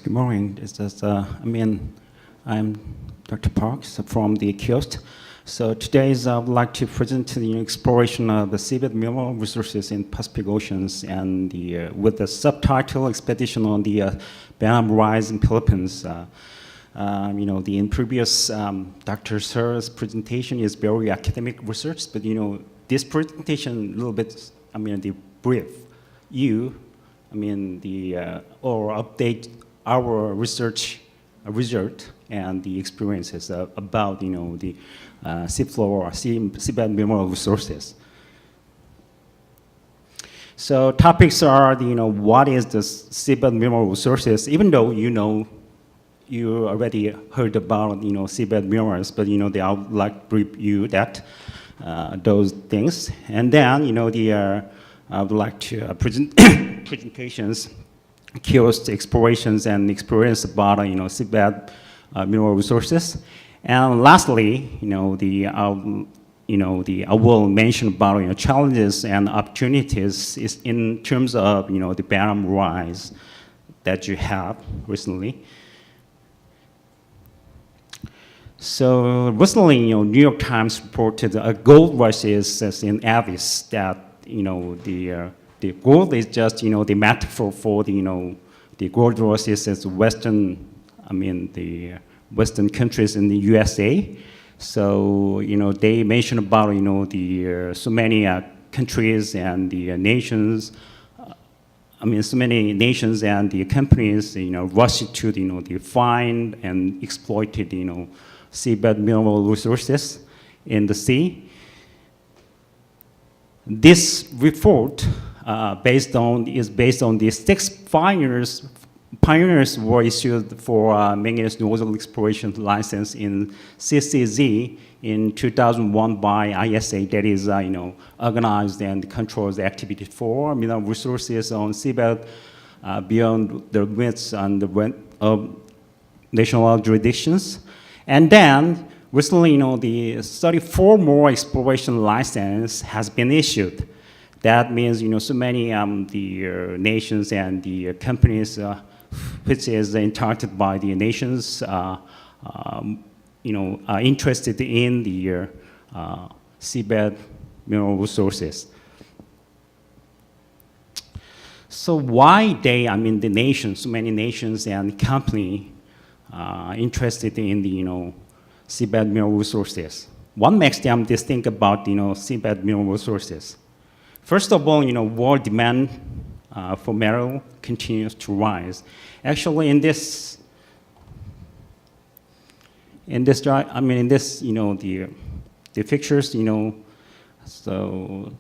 Good morning. I'm Dr. Parks from the KIOST. So today I would like to present the exploration of the seabed mineral resources in Pacific Oceans and with the subtitle Expedition on the Banam Rise in Philippines. In previous Dr. Sir's presentation is very academic research, but this presentation a little bit, the brief or update our research result and the experiences about the seafloor or seabed mineral resources. So topics are what is the seabed mineral resources? Even though you already heard about seabed minerals, but I would like to brief you that those things, and then I would like to present presentations, KIOST explorations and experience about seabed mineral resources, and lastly, I will mention about challenges and opportunities in terms of the Banam rise that you have recently. So recently, New York Times reported a gold rush is in Avis that the gold is just the metaphor for the gold rushes is the Western countries in the USA. So they mentioned about so many countries and the nations. So many nations and the companies rush to the find and exploited seabed mineral resources in the sea. This report is based on the 6 pioneers were issued for manganese nozzle exploration license in CCZ in 2001 by ISA, that is organized and controls the activity for mineral resources on seabed beyond the limits and of national jurisdictions. And then recently, the 34 more exploration license has been issued. That means, so many the nations and the companies which is interacted by the nations, are interested in the seabed mineral resources. So why they, the nations, so many nations and company interested in the seabed mineral resources? What makes them think about seabed mineral resources? First of all, world demand for mineral continues to rise. Actually, in this, the pictures, so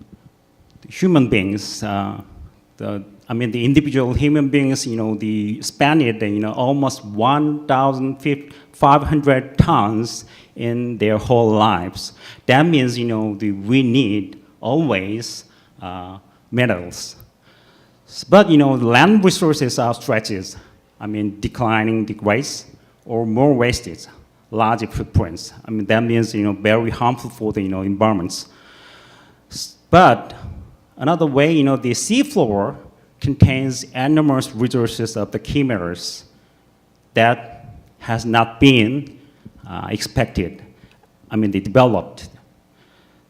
the human beings, the individual human beings, the spend almost 1,500 tons in their whole lives. That means, we need always metals. But, land resources are stretches. Declining degrades or more wastage, large footprints. That means, very harmful for the, environments. But another way, the seafloor contains enormous resources of the key metals that has not been expected, they developed.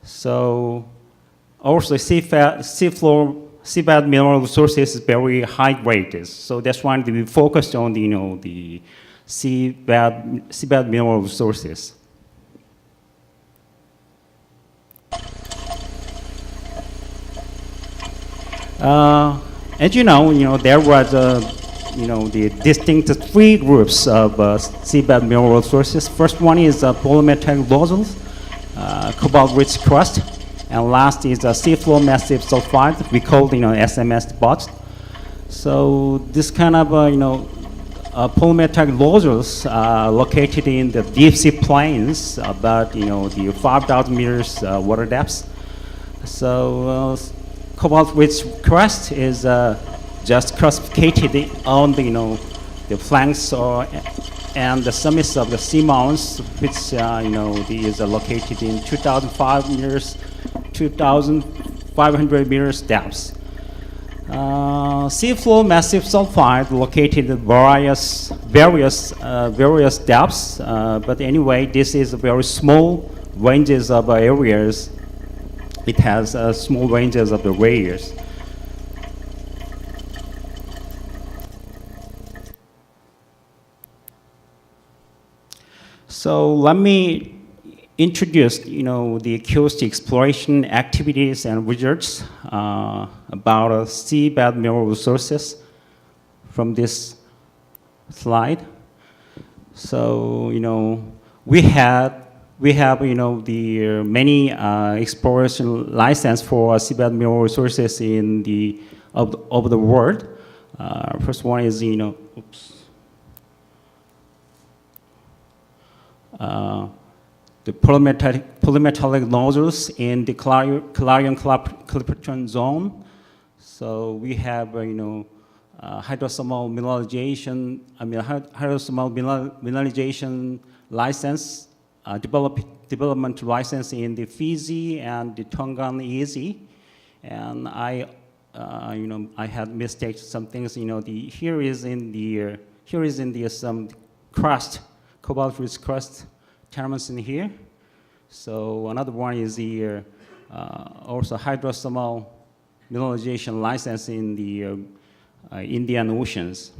So also seabed mineral resources is very high grade. So that's why we focused on the seabed mineral resources. As there was the distinct 3 groups of seabed mineral resources. First one is polymetallic nodules, cobalt-rich crust, and last is seafloor massive sulfide. We call SMS deposits. So this kind of polymetallic nodules are located in the deep sea plains, about the 5,000 meters water depths. So cobalt-rich crust is just classified on the flanks and the summits of the seamounts, which is located in 2,500 meters depths. Seafloor massive sulfide located at various depths, but anyway, this is a very small ranges of areas. It has small ranges of the layers. So let me introduce, the KIOST exploration activities and results about seabed mineral resources from this slide. So, we have, the many exploration license for seabed mineral resources in the of the world. First one is, the polymetallic nodules in the Clarion Clipperton zone. So we have, hydrothermal mineralization license, development license in the Fiji and the Tongan Easy. And I had mistakes some things. Here is in the some crust, cobalt-rich crust tenements in here. So another one is the also hydrothermal mineralization license in the Indian Oceans.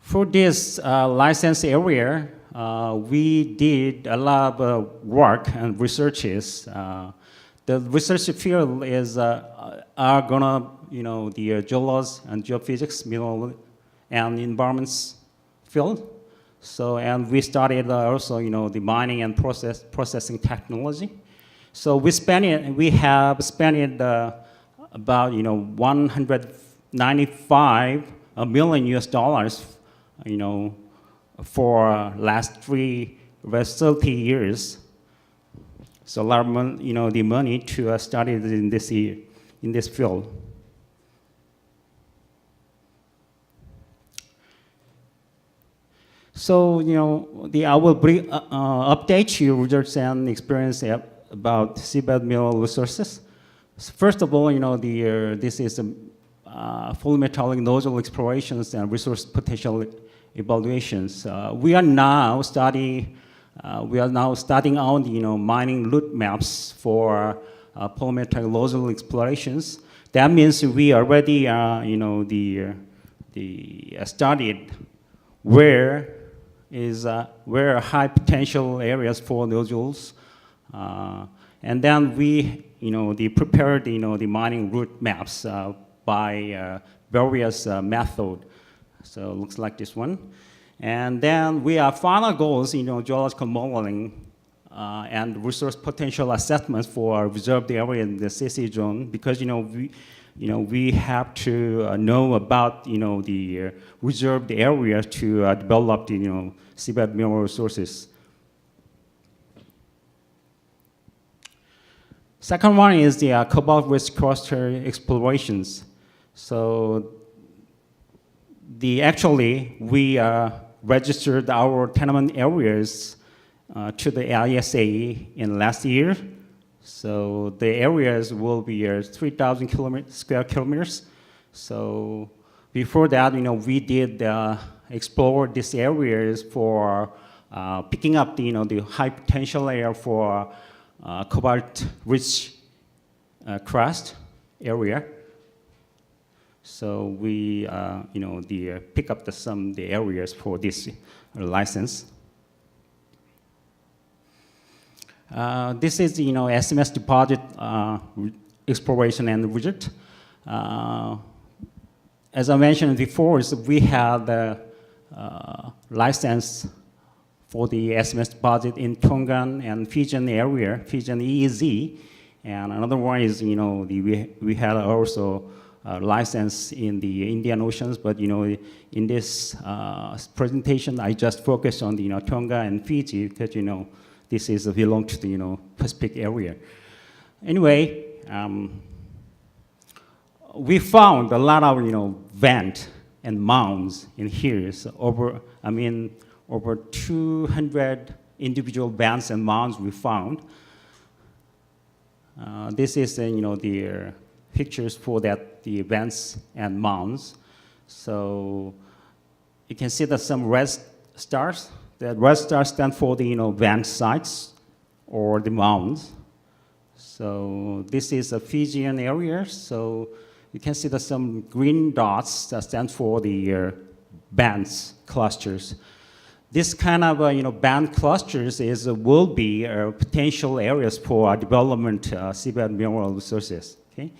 For this license area, we did a lot of work and researches. The research field is are gonna, the geology and geophysics, mineral and environments field. So, and we studied also, the mining and processing technology. So we have spent about, $195 million US, for last 30 years. So a lot of the money to study in this field. So, I will update you results and experience about seabed mineral resources. So first of all, this is polymetallic nodule explorations and resource potential evaluations. We are now starting out, mining route maps for polymetallic nodule explorations. That means we already, studied where are high potential areas for nodules, and then we, prepared, the mining route maps by various methods. So it looks like this one, and then our final goals, geological modeling and resource potential assessments for reserved area in the CC zone, because we have to know about the reserved area to develop the seabed mineral resources. Second one is the cobalt-rich cluster explorations. So we registered our tenement areas to the ISA in last year. So the areas will be 3,000 square kilometers. So before that, we did explore these areas for picking up the high potential area for cobalt-rich crust area. So we, pick up the areas for this license. This is, SMS deposit exploration and result. As I mentioned before, we have the license for the SMS deposit in Tongan and Fijian area, Fijian EEZ, and another one is, we had also license in the Indian Oceans, but in this presentation, I just focused on the Tonga and Fiji because this is belong to the Pacific area. Anyway, we found a lot of vent and mounds in here. So over 200 individual vents and mounds we found. This is the pictures for the vents and mounds. So you can see that some red stars. The red stars stand for the vent sites or the mounds. So this is a Fijian area. So you can see that some green dots that stand for the bands clusters. This kind of band clusters will be potential areas for development seabed mineral resources. Okay.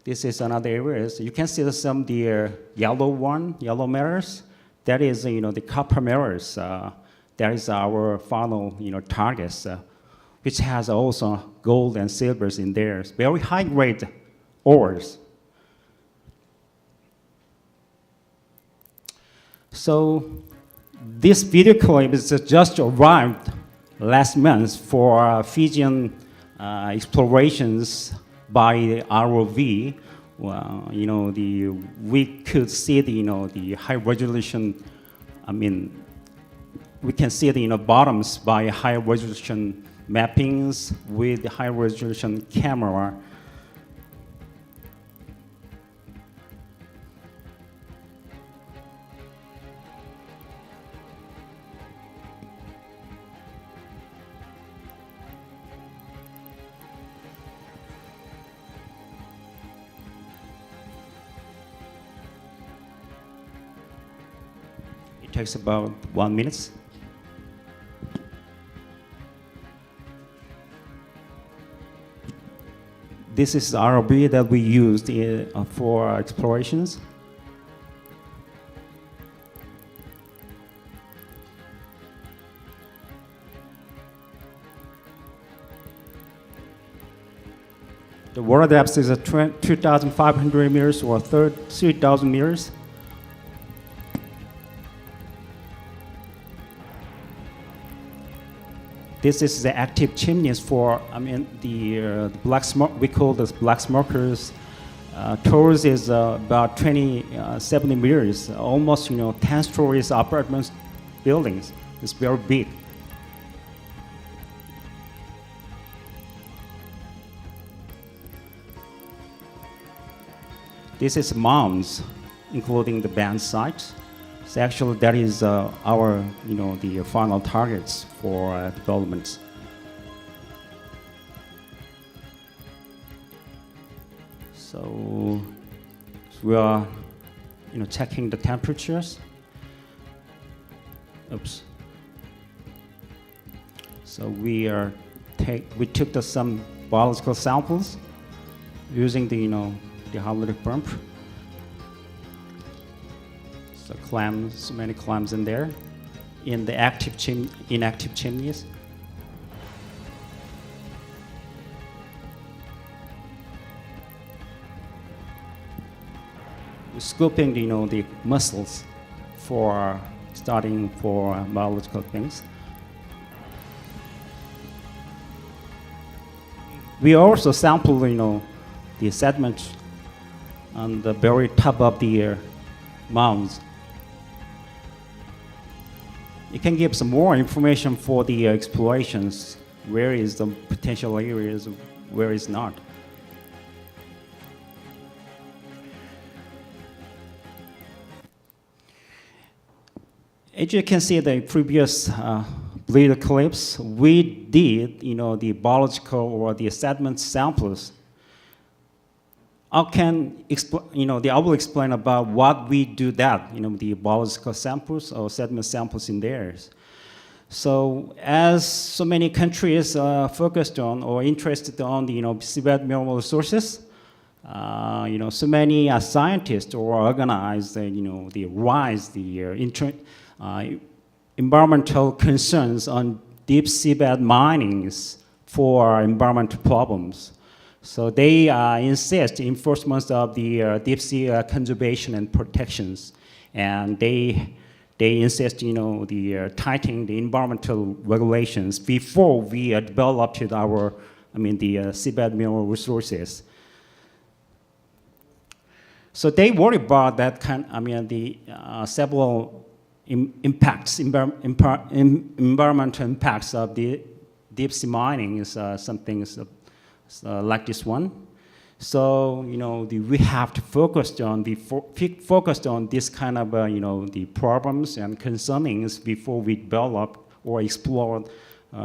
This is another area. So you can see some of the yellow mirrors. That is the copper mirrors. That is our final targets, which has also gold and silvers in there. It's very high grade ores. So this video clip is just arrived last month for Fijian explorations by ROV. Well, we could see the high resolution. I mean, we can see the bottoms by high resolution mappings with the high resolution camera. It takes about 1 minute. This is the ROV that we used for explorations. The water depth is 2,500 meters or 3,000 meters. This is the active chimneys for, the black smoke, we call this black smokers. Torus is about 70 meters, almost 10 stories apartment buildings. It's very big. This is mounds, including the band sites. So actually, that is our, the final targets for development. So we are, checking the temperatures. Oops. So we took some biological samples using the, the hydraulic pump. So clams, many clams in there, in the inactive chimneys. We're scooping, the mussels for starting for biological things. We also sample, the sediment on the very top of the mounds. It can give some more information for the explorations. Where is the potential areas, where is not. As you can see the previous video clips, we did the biological or the sediment samples. I will explain about what we do that, the biological samples or sediment samples in there. So as so many countries focused on or interested on the seabed mineral resources, so many scientists or organized, they rise the environmental concerns on deep seabed minings for environmental problems. So they insist enforcement of the deep sea conservation and protections, and they insist, the tightening the environmental regulations before we developed our, the seabed mineral resources. So they worry about that several environmental impacts of the deep sea mining is something like this one. So we have to focus on this kind of the problems and concerns before we develop or explore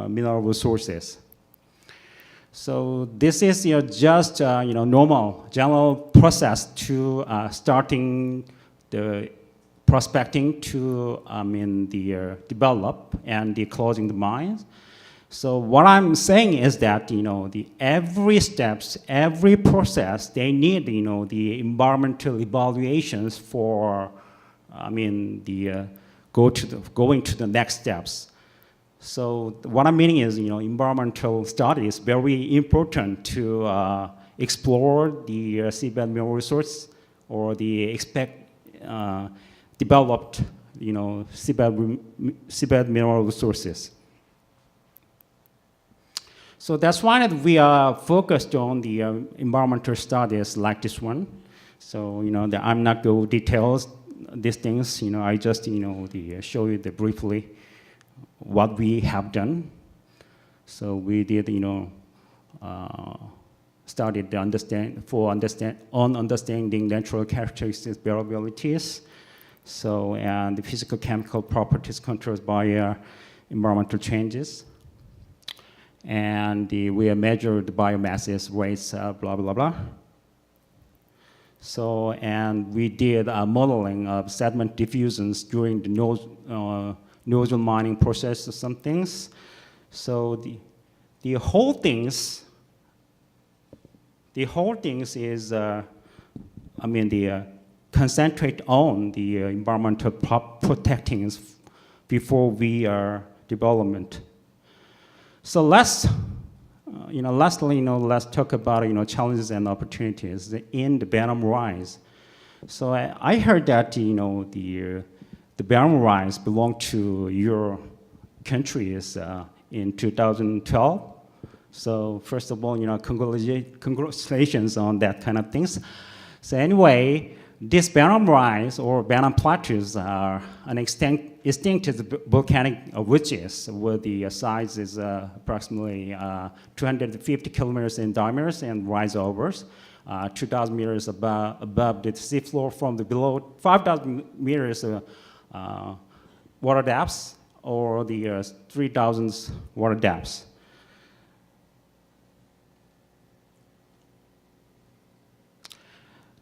mineral resources. So this is just normal general process to starting the prospecting to develop and the closing the mines. So what I'm saying is that the every steps, every process, they need the environmental evaluations for going to the next steps. So what I'm meaning is environmental study is very important to explore the seabed mineral resource or the developed seabed mineral resources. So that's why that we are focused on the environmental studies like this one. So I'm not go details these things. I just show you briefly what we have done. So we did studied the understanding natural characteristics variabilities. So and the physical chemical properties controlled by environmental changes. And we measured the biomasses, rates, blah, blah, blah. So, and we did modeling of sediment diffusions during the nodule mining process or some things. So the whole things is, concentrate on the environmental protecting before we are development. So lastly, let's talk about challenges and opportunities in the Bantam Rise. So I heard that the Bantam Rise belonged to your countries in 2012. So first of all, congratulations on that kind of things. So anyway, this Bantam Rise or Bantam Plateaus are an extinct volcanic ridges where the size is approximately 250 kilometers in diameter and rise overs 2,000 meters above the seafloor from the below 5,000 meters water depths or the 3,000 water depths.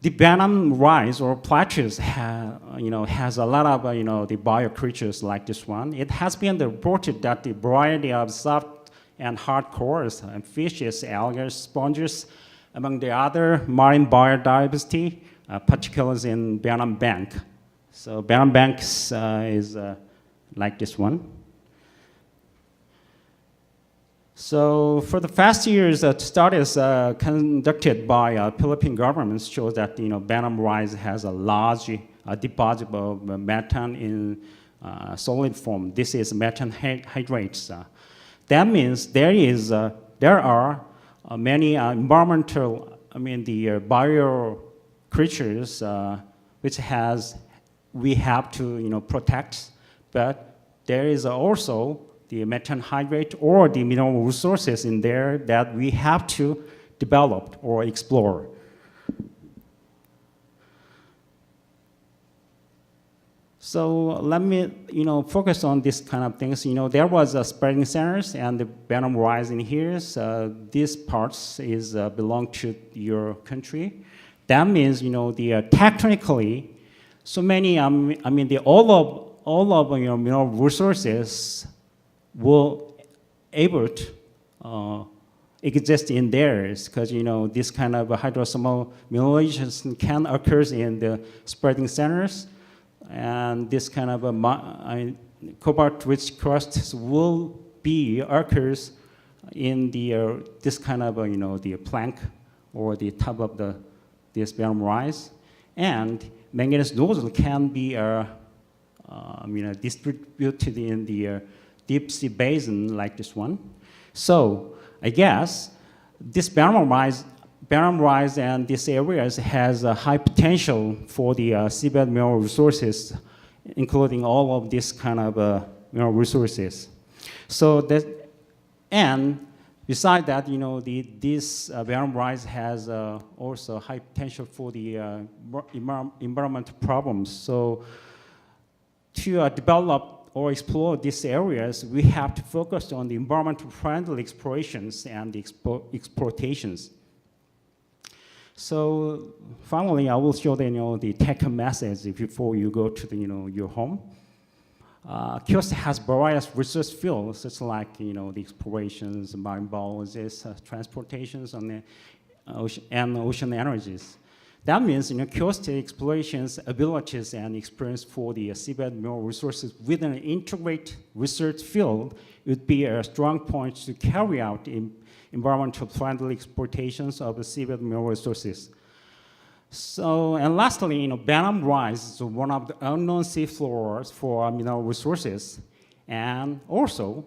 The Bantam Rise or plateaus has a lot of the bio creatures like this one. It has been reported that the variety of soft and hard cores and fishes, algae, sponges, among the other marine biodiversity, particularly in Bantam Bank. So Bantam Bank is like this one. So for the past years, studies conducted by Philippine governments shows that Bantam Rise has a large deposit of methane in solid form. This is methane hydrates. That means there are many environmental, the bio creatures which we have to protect, but there is also the methane hydrate or the mineral resources in there that we have to develop or explore. So let me focus on this kind of things. There was a spreading centers and the Bantam Rise in here. So these parts is belong to your country. That means the tectonically, so many all of mineral resources will able to exist in theirs because this kind of hydrothermal mineralization can occur in the spreading centers, and this kind of cobalt-rich crusts will be occurs in the this kind of the plank or the top of this Bantam Rise, and manganese nodule can be distributed in the deep sea basin like this one. So I guess this Bantam Rise and these areas has a high potential for the seabed mineral resources including all of this kind of resources. So that, and besides that, this Vietnam rise has also high potential for the environmental problems. So to develop or explore these areas, we have to focus on the environmental friendly explorations and the exploitations. So finally, I will show the take-home message before you go to your home. KIOST has various research fields, such like the explorations, marine biologists, transportations, and ocean energies. That means KIOST explorations, abilities, and experience for the seabed mineral resources within an integrated research field would be a strong point to carry out environmental friendly exploitations of the seabed mineral resources. So, and lastly, Vietnam rise is one of the unknown seafloors for mineral resources, and also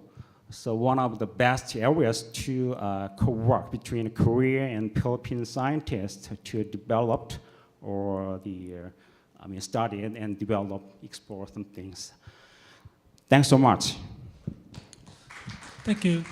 one of the best areas to co-work between Korea and Philippine scientists to develop or study and develop, explore some things. Thanks so much. Thank you.